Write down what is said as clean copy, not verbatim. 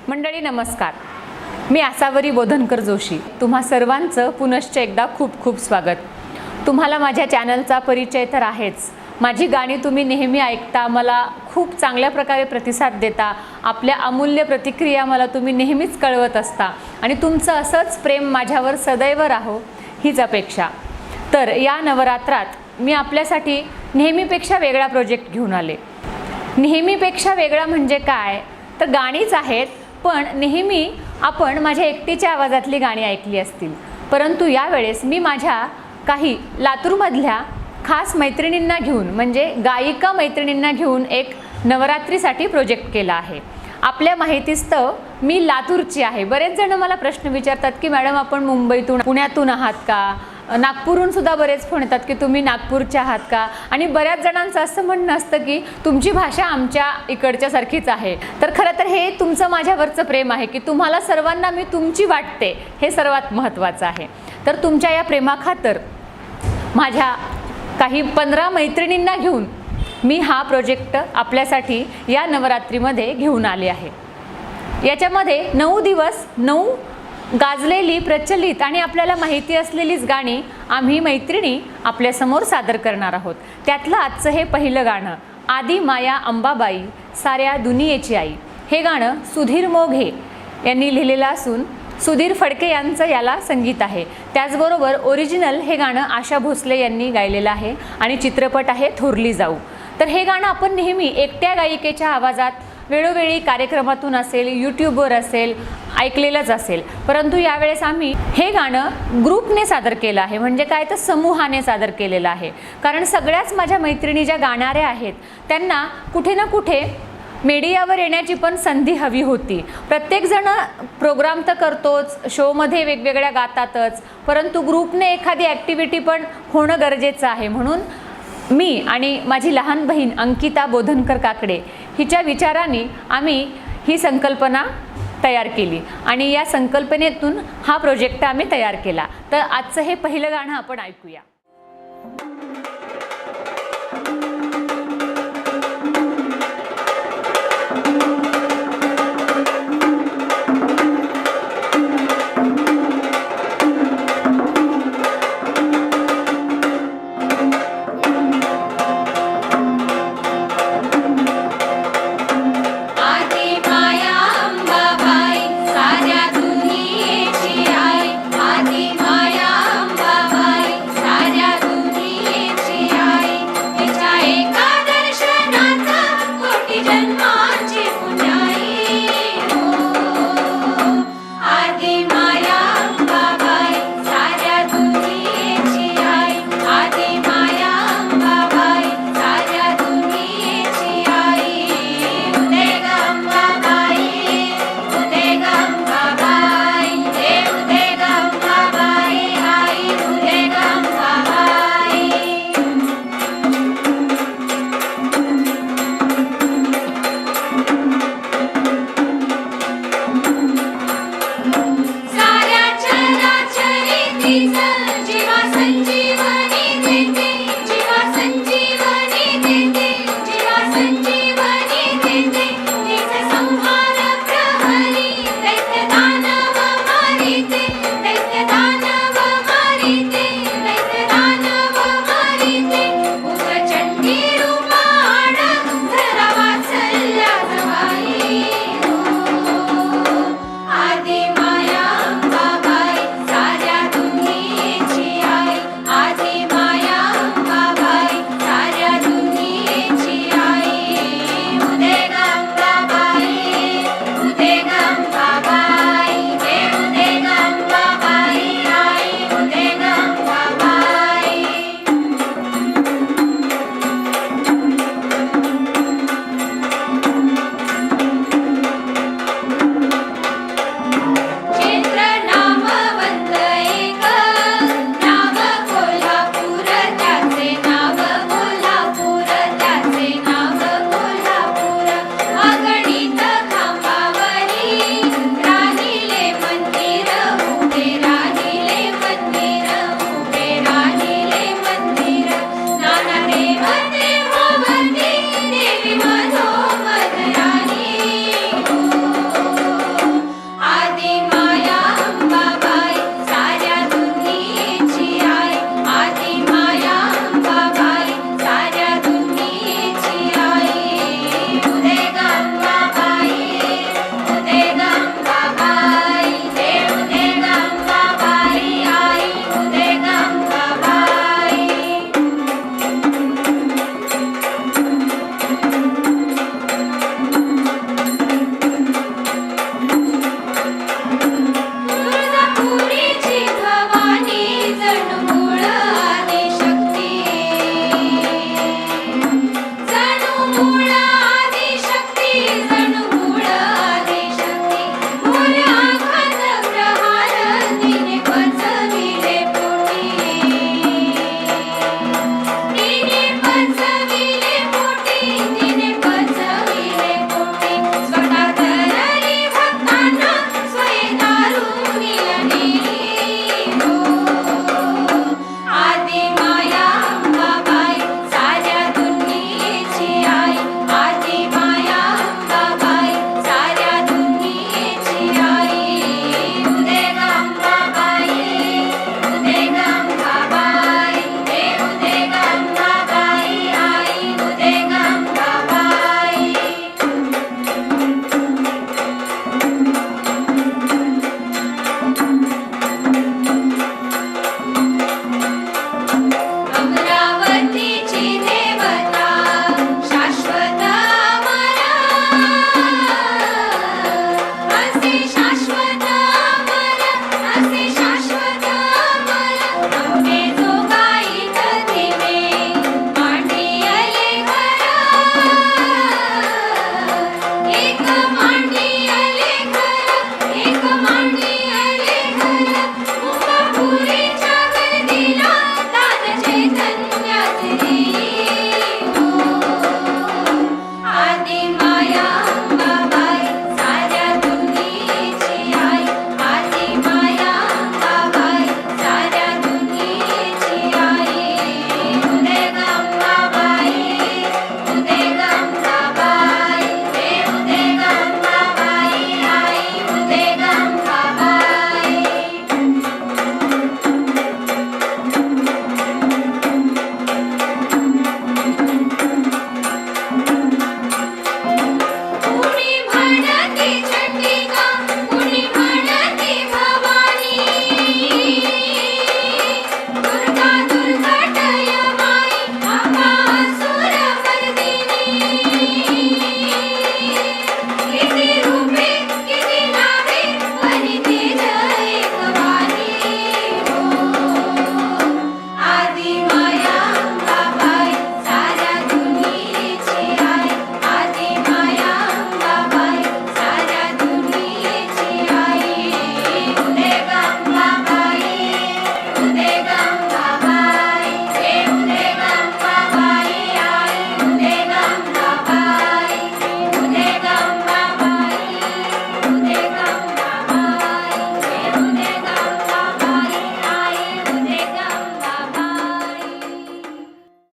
मंडळी नमस्कार. मी आसावरी बोधनकर जोशी. तुम्हा सर्वांचं पुनश्च एकदा खूप खूप स्वागत. तुम्हाला माझ्या चॅनलचा परिचय तर आहेच. माझी गाणी तुम्ही नेहमी ऐकता, मला खूप चांगल्या प्रकारे प्रतिसाद देता, आपल्या अमूल्य प्रतिक्रिया मला तुम्ही नेहमीच कळवत असता आणि तुमचं असंच प्रेम माझ्यावर सदैव राहो हीच अपेक्षा. तर या नवरात्रात मी आपल्यासाठी नेहमीपेक्षा वेगळा प्रोजेक्ट घेऊन आले. नेहमीपेक्षा वेगळा म्हणजे काय तर गाणीच आहेत, पण नेहमी आपण माझ्या एकटीच्या आवाजातली गाणी ऐकली असतील, परंतु यावेळेस मी माझ्या काही लातूरमधल्या खास मैत्रिणींना घेऊन म्हणजे गायिका मैत्रिणींना घेऊन एक नवरात्रीसाठी प्रोजेक्ट केला आहे. आपल्या माहितीस्तव मी लातूरची आहे. बरेच जण मला प्रश्न विचारतात की मॅडम आपण मुंबईतून पुण्यातून आहात का, नागपूरहून सुद्धा बरेच फोन येतात की तुम्ही नागपूरच्या आहात का, आणि बऱ्याच जणांचं असं म्हणणं असतं की तुमची भाषा आमच्या इकडच्या सारखीच आहे. तर खरं तर हे तुमचं माझ्यावरचं प्रेम आहे की तुम्हाला सर्वांना मी तुमची वाटते, हे सर्वात महत्त्वाचं आहे. तर तुमच्या या प्रेमाखातर माझ्या काही 15 मैत्रिणींना घेऊन मी हा प्रोजेक्ट आपल्यासाठी या नवरात्रीमध्ये घेऊन आले आहे. याच्यामध्ये 9 दिवस 9 गाजलेली, प्रचलित आणि आपल्याला माहिती असलेलीच गाणी आम्ही मैत्रिणी आपल्यासमोर सादर करणार आहोत. त्यातलं आजचं हे पहिलं गाणं, आदी माया अंबाबाई साऱ्या दुनियेची आई. हे गाणं सुधीर मोघे यांनी लिहिलेलं असून सुधीर फडके यांचं याला संगीत आहे. त्याचबरोबर ओरिजिनल हे गाणं आशा भोसले यांनी गायलेलं आहे आणि चित्रपट आहे थोरली जाऊ. तर हे गाणं आपण नेहमी एकट्या गायिकेच्या आवाजात वेळोवेळी कार्यक्रमातून असेल, यूट्यूबवर असेल, ऐकलेलंच असेल, परंतु यावेळेस आम्ही हे गाणं ग्रुपने सादर केलं आहे. म्हणजे काय तर समूहाने सादर केलेलं आहे. कारण सगळ्याच माझ्या मैत्रिणी ज्या गाणाऱ्या आहेत त्यांना कुठे ना कुठे मीडियावर येण्याची पण संधी हवी होती. प्रत्येकजण प्रोग्राम तर करतोच, शोमध्ये वेगवेगळ्या गातातच, परंतु ग्रुपने एखादी ॲक्टिव्हिटी पण होणं गरजेचं आहे. म्हणून मी आणि माझी लहान बहीण अंकिता बोधनकर काकडे हिच्या विचाराने आम्ही ही संकल्पना तयार केली आणि या संकल्पनेतून हा प्रोजेक्ट आम्ही तयार केला. तर आजचं हे पहिलं गाणं आपण ऐकूया.